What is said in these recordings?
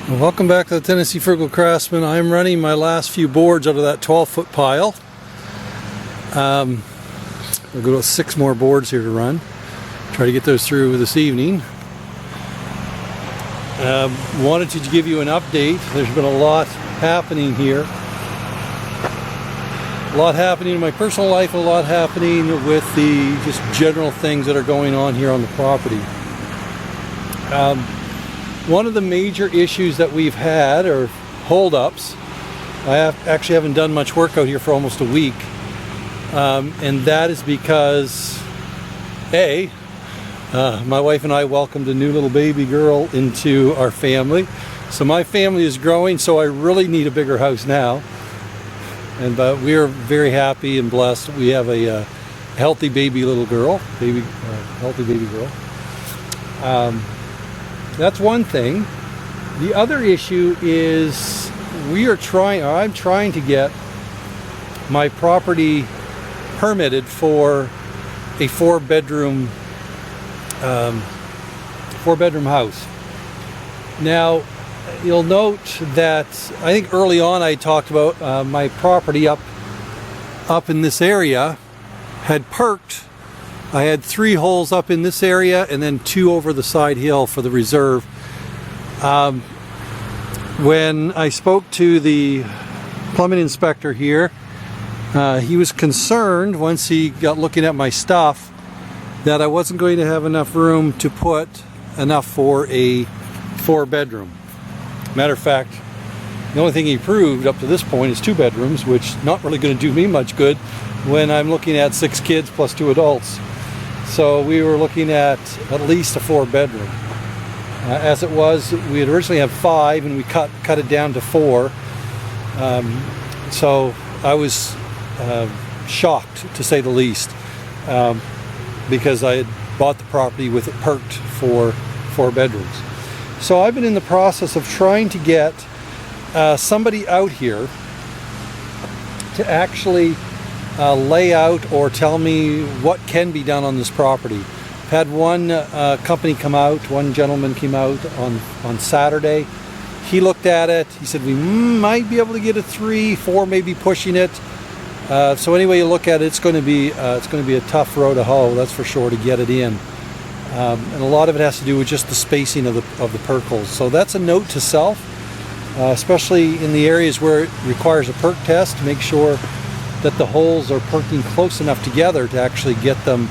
Well, welcome back to the Tennessee Frugal Craftsman. I'm running my last few boards out of that 12-foot pile. We've got 6 more boards here to run. Try to get those through this evening. Wanted to give you an update. There's been a lot happening here. A lot happening in my personal life, a lot happening with the just general things that are going on here on the property. One of the major issues that we've had are holdups. Actually haven't done much work out here for almost a week, and that is because my wife and I welcomed a new little baby girl into our family. So my family is growing, so I really need a bigger house now. And we are very happy and blessed. We have a healthy baby little girl, healthy baby girl. That's one thing. The other issue is I'm trying to get my property permitted for a 4-bedroom house. Now, you'll note that I think early on I talked about my property up in this area had perked. I had 3 holes up in this area and then 2 over the side hill for the reserve. When I spoke to the plumbing inspector here, he was concerned once he got looking at my stuff that I wasn't going to have enough room to put enough for a 4-bedroom. Matter of fact, the only thing he proved up to this point is 2 bedrooms, which not really going to do me much good when I'm looking at 6 kids plus 2 adults. So we were looking at least a 4-bedroom. As it was, we had originally had 5 and we cut it down to 4. So I was shocked, to say the least, because I had bought the property with it perked for 4 bedrooms. So I've been in the process of trying to get somebody out here to actually lay out or tell me what can be done on this property. I've had one company come out, one gentleman came out on Saturday. He looked at it, he said we might be able to get a 3, 4 maybe pushing it. So anyway you look at it, it's going to be a tough row to hoe, that's for sure, to get it in. And a lot of it has to do with just the spacing of the perk holes. So that's a note to self, especially in the areas where it requires a perk test, to make sure that the holes are perking close enough together to actually get them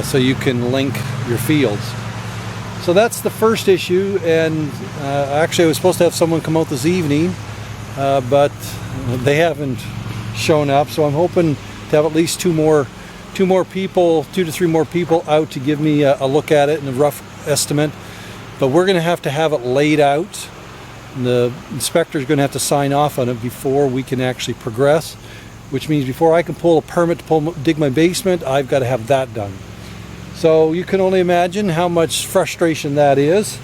so you can link your fields. So that's the first issue, and actually I was supposed to have someone come out this evening, but they haven't shown up, so I'm hoping to have at least 2 to 3 more people out to give me a look at it and a rough estimate. But we're going to have it laid out. The inspector is going to have to sign off on it before we can actually progress, which means before I can pull a permit to dig my basement, I've got to have that done. So you can only imagine how much frustration that is.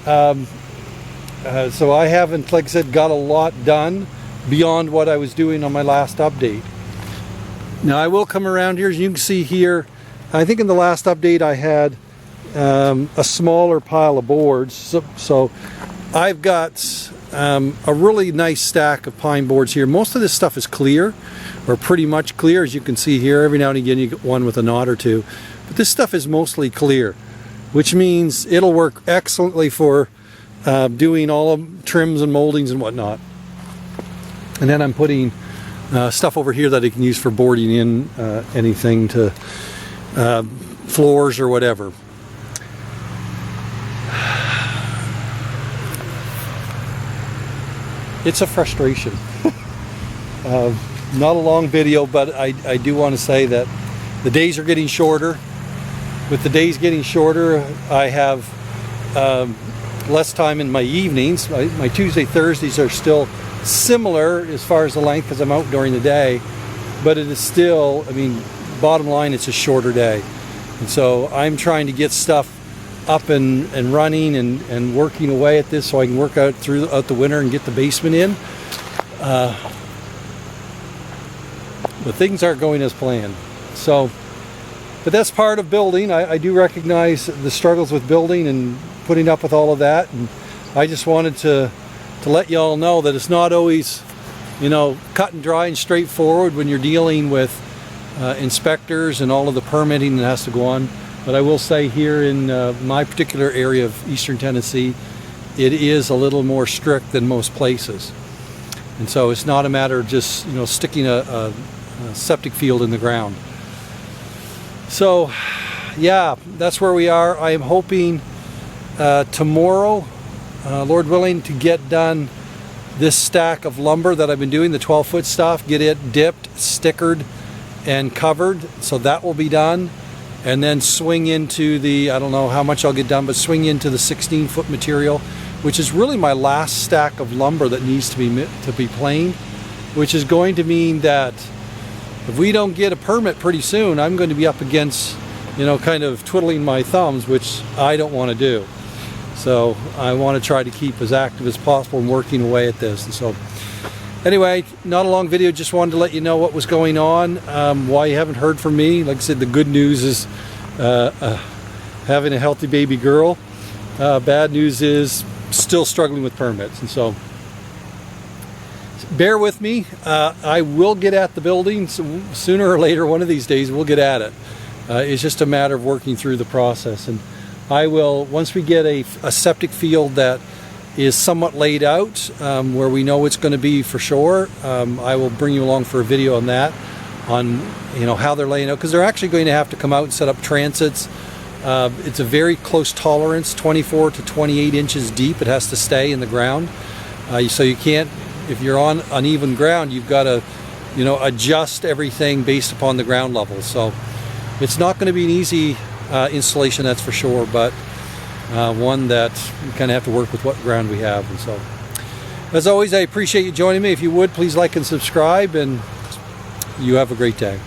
So I haven't, like I said, got a lot done beyond what I was doing on my last update. Now I will come around here, as you can see here, I think in the last update I had a smaller pile of boards. So I've got a really nice stack of pine boards here. Most of this stuff is clear, or pretty much clear, as you can see here. Every now and again you get one with a knot or 2. But this stuff is mostly clear, which means it'll work excellently for doing all of trims and moldings and whatnot. And then I'm putting stuff over here that I can use for boarding in anything to floors or whatever. It's a frustration. Not a long video, but I do want to say that the days are getting shorter. With the days getting shorter, I have less time in my evenings. My Tuesday, Thursdays are still similar as far as the length because I'm out during the day, but it is still, I mean, bottom line, it's a shorter day. And so I'm trying to get stuff up and running and working away at this so I can work out throughout the winter and get the basement in. But things aren't going as planned. So, but that's part of building. I do recognize the struggles with building and putting up with all of that, and I just wanted to let you all know that it's not always, you know, cut and dry and straightforward when you're dealing with inspectors and all of the permitting that has to go on. But I will say here in my particular area of eastern Tennessee, it is a little more strict than most places. And so it's not a matter of just, you know, sticking a septic field in the ground. So yeah, that's where we are. I am hoping tomorrow, Lord willing, to get done this stack of lumber that I've been doing, the 12-foot stuff, get it dipped, stickered, and covered. So that will be done. And then swing into the, I don't know how much I'll get done, but swing into the 16-foot material, which is really my last stack of lumber that needs to be planed, which is going to mean that if we don't get a permit pretty soon, I'm going to be up against, you know, kind of twiddling my thumbs, which I don't want to do. So I want to try to keep as active as possible and working away at this. And so anyway, not a long video, just wanted to let you know what was going on, why you haven't heard from me. Like I said, the good news is having a healthy baby girl. Bad news is still struggling with permits. And so bear with me. I will get at the building sooner or later. One of these days we'll get at it. It's just a matter of working through the process. And I will, once we get a septic field that is somewhat laid out, where we know it's going to be for sure, I will bring you along for a video on that, on, you know, how they're laying out, because they're actually going to have to come out and set up transits. It's a very close tolerance, 24 to 28 inches deep. It has to stay in the ground, so you can't, if you're on uneven ground, you've got to, you know, adjust everything based upon the ground level. So it's not going to be an easy installation, that's for sure, but one that you kind of have to work with what ground we have. And so, as always, I appreciate you joining me. If you would, please like and subscribe, and you have a great day.